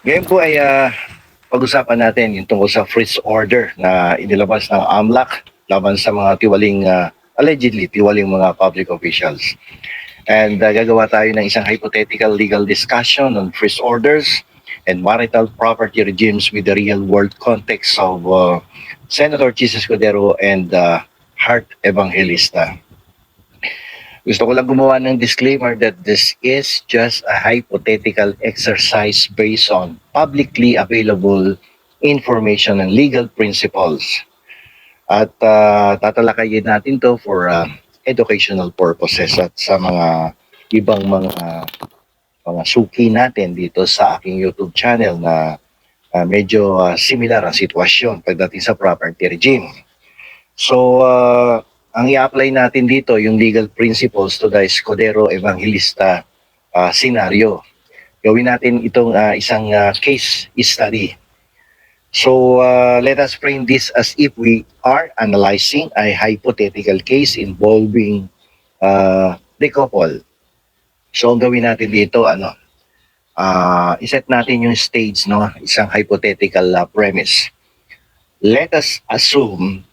Ngayon po ay pag-usapan natin yung tungkol sa freeze order na inilabas ng AMLAC laban sa mga allegedly tiwaling mga public officials. And gagawa tayo ng isang hypothetical legal discussion on freeze orders and marital property regimes with the real-world context of Senator Chis Escudero and Hart Evangelista. Gusto ko lang gumawa ng disclaimer that this is just a hypothetical exercise based on publicly available information and legal principles. At tatalakayin natin to for educational purposes at sa mga ibang mga suki natin dito sa aking YouTube channel na medyo similar ang sitwasyon pagdating sa property regime. So, ang i-apply natin dito yung legal principles to the Escudero Evangelista scenario. Gawin natin itong isang case study. So let us frame this as if we are analyzing a hypothetical case involving the couple. So ang gawin natin dito, iset natin yung stage, no? Isang hypothetical premise. Let us assume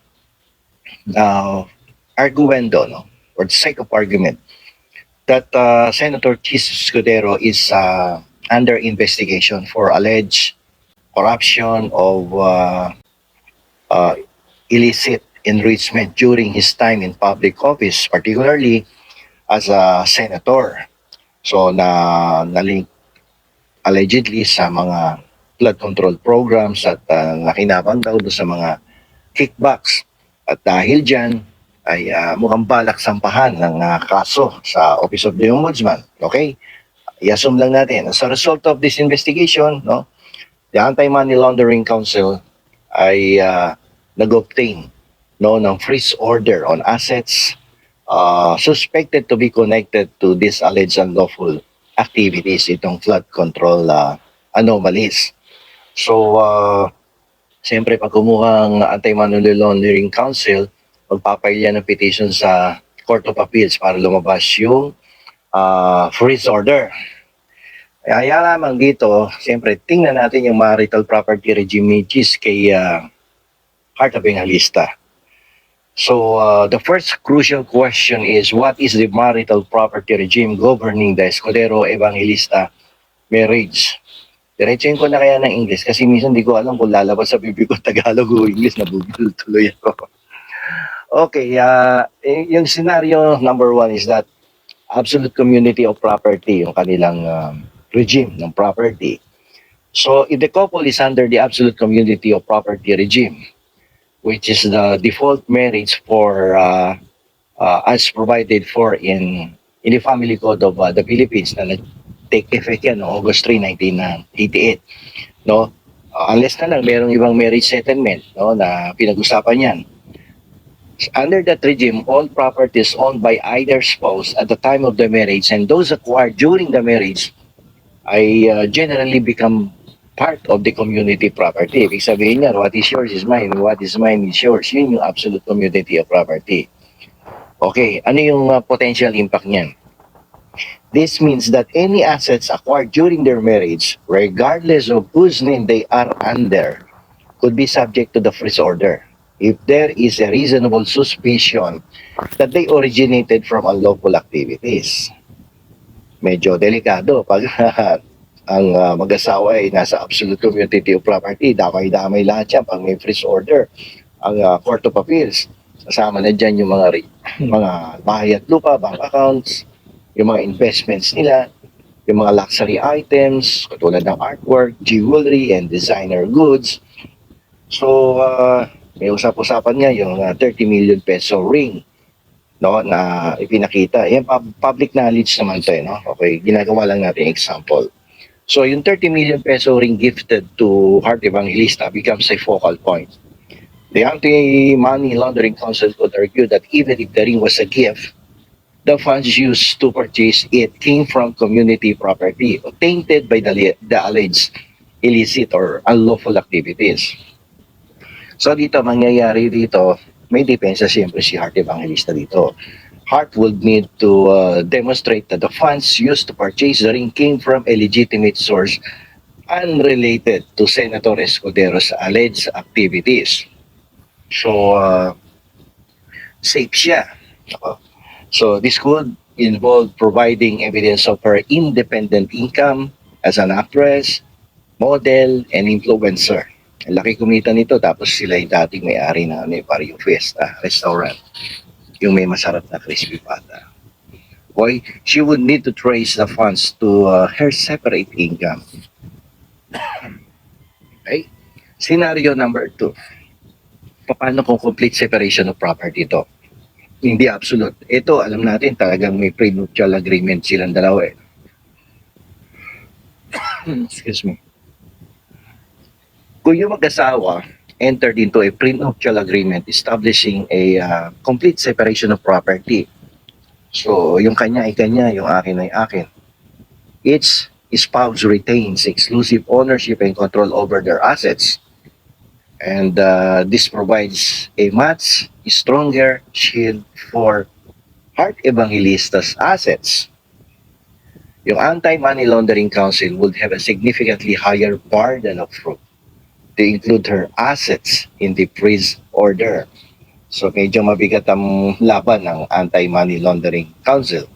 arguendo, no, for the sake of argument, that Senator Chis Escudero is under investigation for alleged corruption of illicit enrichment during his time in public office, particularly as a senator. So na-link allegedly sa mga flood control programs at nakinabang daw sa mga kickbacks. At dahil dyan, ay mukhang balak sampahan ng kaso sa Office of the Ombudsman. Okay? I-assume lang natin. As a result of this investigation, no, the Anti-Money Laundering Council ay nag-obtain, no, ng freeze order on assets suspected to be connected to these alleged unlawful activities, itong flood control anomalies. So, siyempre pag kumuha ang Anti-Money Laundering Council, magpapailya ng petition sa Court of Appeals para lumabas yung freeze order. Kaya lamang dito, siyempre, tingnan natin yung marital property regime ni Chis kay Hart Evangelista. So, the first crucial question is, what is the marital property regime governing the Escudero Evangelista marriage? Diretsuhin ko na kaya ng English kasi minsan di ko alam kung lalabas sa bibig ko Tagalog o English, nabubulol tuloy ako. Okay, yung scenario number one is that absolute community of property, yung kanilang regime ng property. So if the couple is under the absolute community of property regime, which is the default marriage for as provided for in the Family Code of the Philippines na take effect yan no, August 3, 1988. No? Unless na lang merong ibang marriage settlement no, na pinag-usapan yan. Under that regime, all properties owned by either spouse at the time of the marriage and those acquired during the marriage ay generally become part of the community property. Ibig sabihin niya, what is yours is mine, what is mine is yours. Yun yung absolute community of property. Okay, ano yung potential impact niyan? This means that any assets acquired during their marriage, regardless of whose name they are under, could be subject to the freeze order if there is a reasonable suspicion that they originated from unlawful activities. Medyo delikado pag ang mag-asawa ay nasa absolute community of property, damay-damay lahat yan pag may freeze order. Ang Court of Appeals, kasama na dyan yung mga bahay at lupa, bank accounts, yung mga investments nila, yung mga luxury items, katulad ng artwork, jewelry, and designer goods. So, may usap-usapan nga yung 30 million peso ring no na ipinakita. Yan public knowledge naman 'to, no? Okay, ginagawa lang natin example. So yung 30 million peso ring gifted to Hart Evangelista becomes a focal point. The Anti-Money Laundering Council could argue that even if the ring was a gift, the funds used to purchase it came from community property tainted by the alleged illicit or unlawful activities. So dito, mangyayari dito, may depensa siyempre si Hart Evangelista dito. Hart would need to demonstrate that the funds used to purchase the ring came from a legitimate source unrelated to Senator Escudero's alleged activities. So, safe siya. So, this could involve providing evidence of her independent income as an actress, model, and influencer. Ang laki kumita nito, tapos sila yung dating may-ari na Barrio Fiesta restaurant, yung may masarap na crispy pata. Boy, she would need to trace the funds to her separate income. Okay? Scenario number 2. Paano kung complete separation of property ito? Hindi absolute. Ito, alam natin, talagang may prenuptial agreement silang dalawa eh. Excuse me. Kung yung mag-asawa entered into a prenuptial agreement establishing a complete separation of property. So, yung kanya ay kanya, yung akin ay akin. Each spouse retains exclusive ownership and control over their assets. And this provides a much stronger shield for Heart Evangelista's assets. Yung Anti-Money Laundering Council would have a significantly higher burden of proof to include her assets in the freeze order. So medyo mabigat ang laban ng Anti-Money Laundering Council.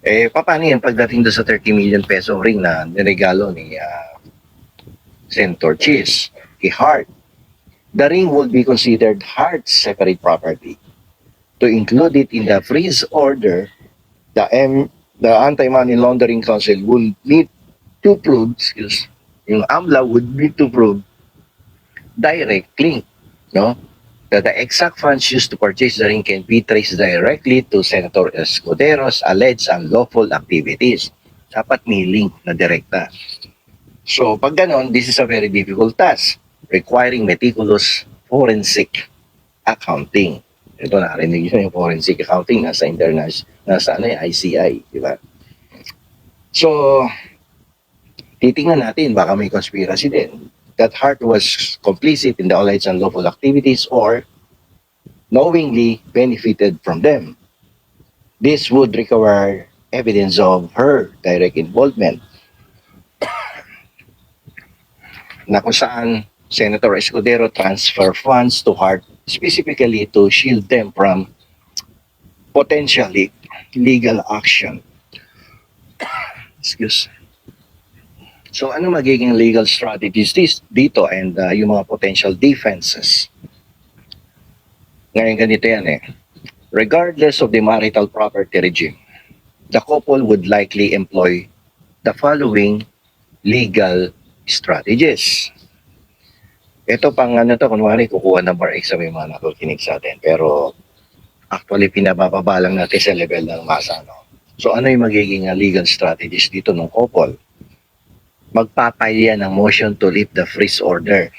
Paano yan pagdating doon sa 30 million peso ring na niregalo ni Senator Cheese kay Hart? The ring would be considered Hart's separate property. To include it in the freeze order, the Anti-Money Laundering Council would need to prove, yung AMLA would need to prove directly, no, that the exact funds used to purchase the ring can be traced directly to Senator Escudero's alleged unlawful activities. Dapat may link na direkta. So, pag ganon, this is a very difficult task requiring meticulous forensic accounting. Ito, narinig nyo yung forensic accounting nasa ICI, di ba? So, titingnan natin, baka may conspiracy din that Hart was complicit in the alleged unlawful activities or knowingly benefited from them. This would require evidence of her direct involvement na kung saan Senator Escudero transfer funds to Hart specifically to shield them from potentially legal action. Excuse. So ano magiging legal strategies dito and yung mga potential defenses? Ngayon ganito yan eh. Regardless of the marital property regime, the couple would likely employ the following legal strategies. Ito pang ano to, kunwari kukuha ng bar exam yung mga nakikinig sa atin. Pero actually pinabababa lang natin sa level ng masa. No? So ano yung magiging legal strategies dito ng couple? Magpapile yan ng motion to lift the freeze order.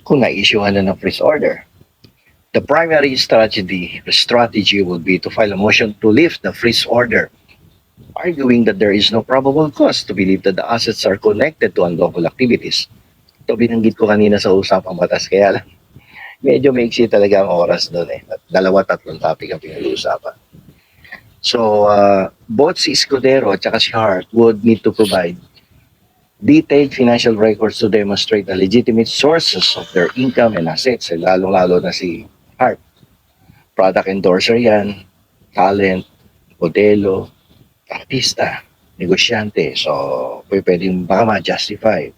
Kung na-issuehan na ng freeze order. The primary strategy would be to file a motion to lift the freeze order, arguing that there is no probable cause to believe that the assets are connected to unlawful activities. Ito binanggit ko kanina sa usapang batas, kaya lang medyo maiksi talaga ang oras doon eh. 2-3 topic ang pinag-uusapan. So, both si Escudero at saka si Hart would need to provide detailed financial records to demonstrate the legitimate sources of their income and assets. Lalong-lalo na si Hart. Product endorser yan, talent, modelo, artista, negosyante. So, pwedeng baka ma-justify.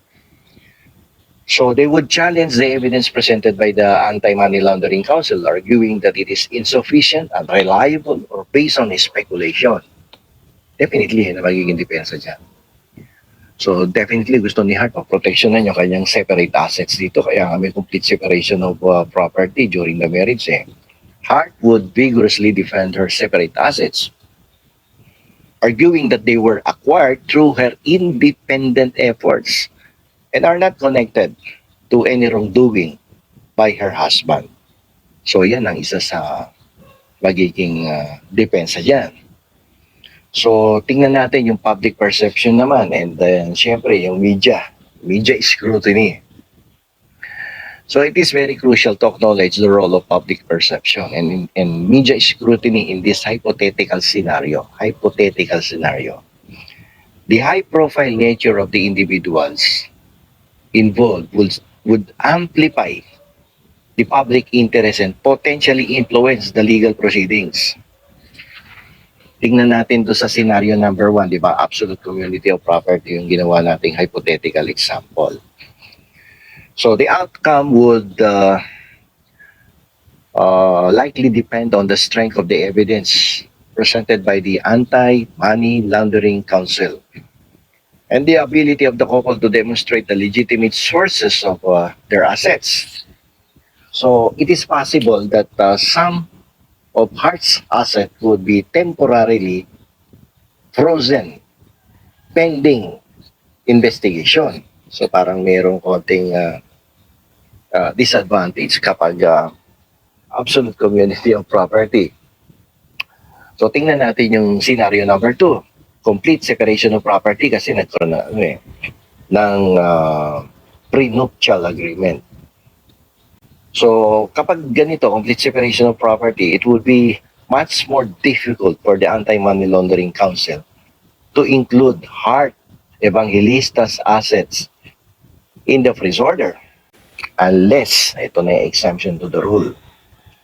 So they would challenge the evidence presented by the Anti-Money Laundering Council, arguing that it is insufficient, unreliable, or based on speculation. Definitely, na magiging depensa dyan. So definitely gusto ni Hart proteksyonan yung kanyang separate assets dito, kaya may complete separation of property during the marriage. Hart would vigorously defend her separate assets, arguing that they were acquired through her independent efforts and are not connected to any wrongdoing by her husband. So yan ang isa sa magiging depensa dyan. So tingnan natin yung public perception naman and then syempre yung media scrutiny. So it is very crucial to acknowledge the role of public perception and media scrutiny in this hypothetical scenario. The high-profile nature of the individuals involved would amplify the public interest and potentially influence the legal proceedings. Tingnan natin to sa scenario number 1, di ba? Absolute community of property yung ginawa nating hypothetical example. So the outcome would likely depend on the strength of the evidence presented by the Anti-Money Laundering Council and the ability of the couple to demonstrate the legitimate sources of their assets. So it is possible that some of Hart's assets would be temporarily frozen pending investigation. So parang merong konting disadvantage kapag absolute community of property. So tingnan natin yung scenario number 2. Complete separation of property kasi nagkaroon na ng prenuptial agreement. So kapag ganito, complete separation of property, it would be much more difficult for the Anti-Money Laundering Council to include Hart Evangelista's assets in the freeze order unless, ito na yung exemption to the rule,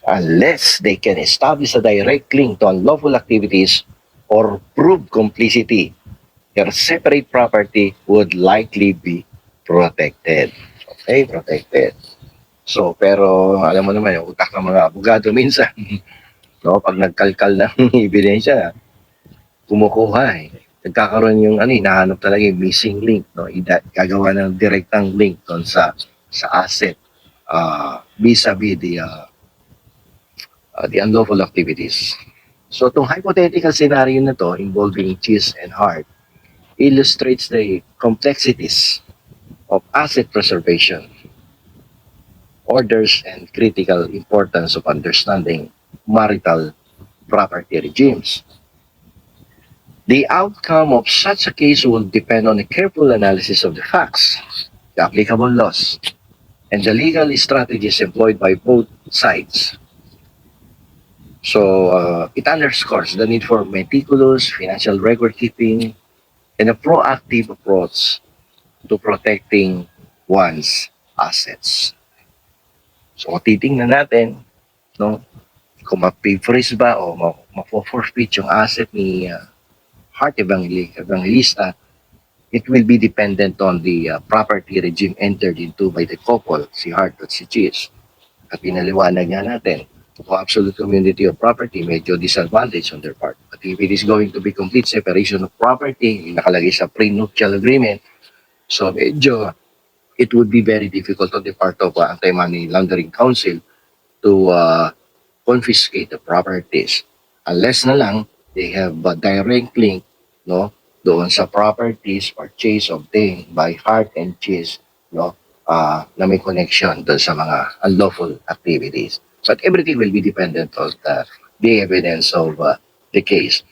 unless they can establish a direct link to unlawful activities or prove complicity, their separate property would likely be protected. Okay, protected. So, pero alam mo naman, yung utak ng mga abogado minsan, no, pag nagkalkal ng ebidensya, kumukuha nagkakaroon yung hinahanap talaga yung missing link, no, gagawa ng direktang link doon sa asset vis-a-vis the unlawful activities. So, itong hypothetical scenario na to involving Cheese and Hart illustrates the complexities of asset preservation, orders, and critical importance of understanding marital property regimes. The outcome of such a case will depend on a careful analysis of the facts, the applicable laws, and the legal strategies employed by both sides. So it underscores the need for meticulous financial record keeping and a proactive approach to protecting one's assets. So titingnan natin, no, kung ma-freeze ba o ma-forfeit yung asset ni Hart Evangelista, it will be dependent on the property regime entered into by the couple, si Hart at si Cheese. At pinaliwanag nga natin, kung absolute community of property, medyo disadvantage on their part. But if it is going to be complete separation of property, yung nakalagay sa prenuptial agreement, so medyo it would be very difficult on the part of Anti-Money Laundering Council to confiscate the properties. Unless na lang, they have a direct link, no, doon sa properties purchased, obtained by Hart and Cheese, no, na may connection doon sa mga unlawful activities. But everything will be dependent on the evidence of the case.